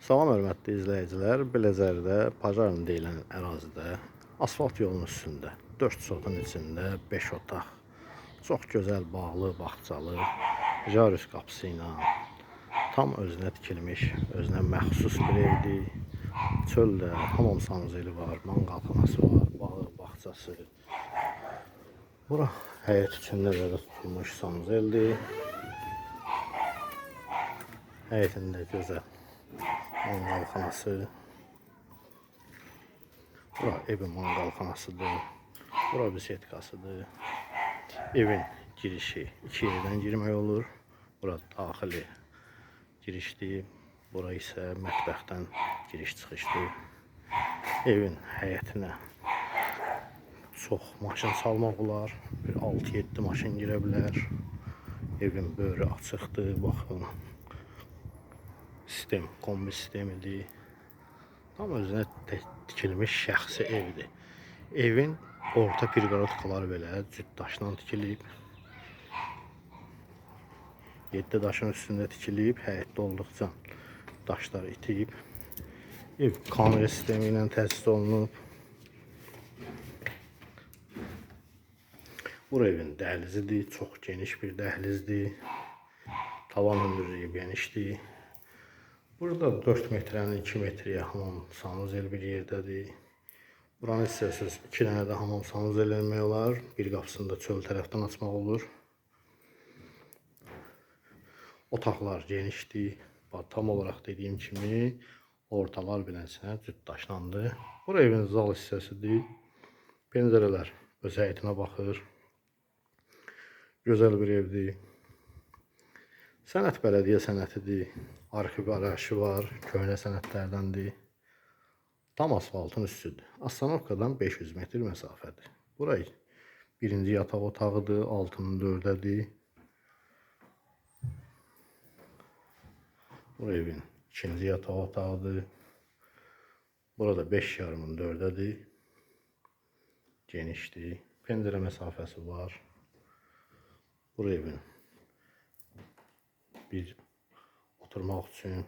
Salam hörmətli izləyicilər, Beləcərdə Pajarın deyilən ərazidə asfalt yolunun üstündə 4 sotun içində 5 otaq, çox gözəl bağlı, bağçalı, jarus qapısı ilə tam özünə tikilmiş, özünə məxsus bir evdir. Çöldə hamam sanuzeli var, manqalxanası var, bağı, bağçası. Bura həyət üçün nəzərdə tutulmuş sanuzeldir. Həyətində gözəl manqalxanası. Bura evin manqalxanasıdır. Bura bisetkasıdır. Evin girişi iki yerdən girmək olur. Bura daxili girişdir. Bura isə mətbəxdən giriş çıxışdır. Evin həyətinə çox maşın salmaq olar. Bir 6-7 maşın girə bilər. Evin böyrü açıqdır. Baxın. Sistem, kombi sistemidir. Tam özünə tikilmiş şəxsi evdir. Evin orta perqorodkaları belə cüt daşdan tikilib. 7 daşın üstündə tikilib, həyətdə olduqca daşlar itib. Ev kamera sistemi ilə təchiz olunub. Bura evin dəhlizidir, çox geniş bir dəhlizdir. Tavan hündürlüyü genişdir. Burada 4 metrənin 2 metrəyə hamam sanuzel bir yerdədir. Buranı istərsiniz 2 dənə də hamam sanuzel eləmək olar. Bir qapısını da çöl tərəfdən açmaq olur. Otaqlar genişdir. Tam olaraq dediyim kimi ortalar bilənsinə cüt daşlandı. Bura evin zal hissəsidir. Pəncərələr öz həyətinə baxır. Gözəl bir evdir. Sənət bələdiyyə sənətidir. Arxi qarajı var. Köhnə sənətlərdəndir. Tam asfaltın üstüdür. Astanovkadan 500 metr məsafədir. Burayı birinci yataq otağıdır. Altının 4-dədir. Bura evin ikinci yataq otağıdır. Burada 5,5-ın 4-dədir. Genişdir. Pəncərə məsafəsi var. Bura evin bir oturmaq üçün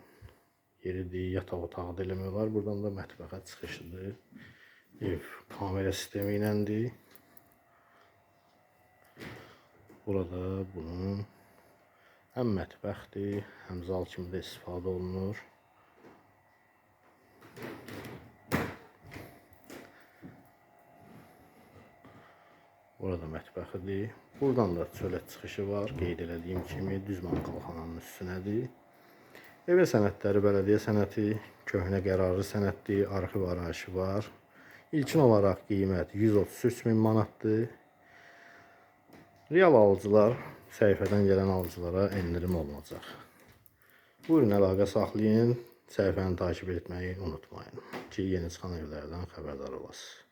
yeridir, yataq otağı da eləmək olar. Buradan da mətbəxə çıxışıdır. Ev kamera sistemi iləndir. Burada bunun həm mətbəxdir, həm zal kimi də istifadə olunur. Burada mətbəxidir. Buradan da çölə çıxışı var. Qeyd elədiyim kimi düz manqalxananın üstünədir. Evə sənədləri bələdiyyə sənəti, köhnə qərarlı sənəddir, arxiv arayışı var. İlkin olaraq qiymət 133 min manatdır. Real alıcılar, səhifədən gələn alıcılara endirim olunacaq. Buyurun əlaqə saxlayın, səhifəni takip etməyi unutmayın ki, yeni çıxan evlərdən xəbərdar olasınız.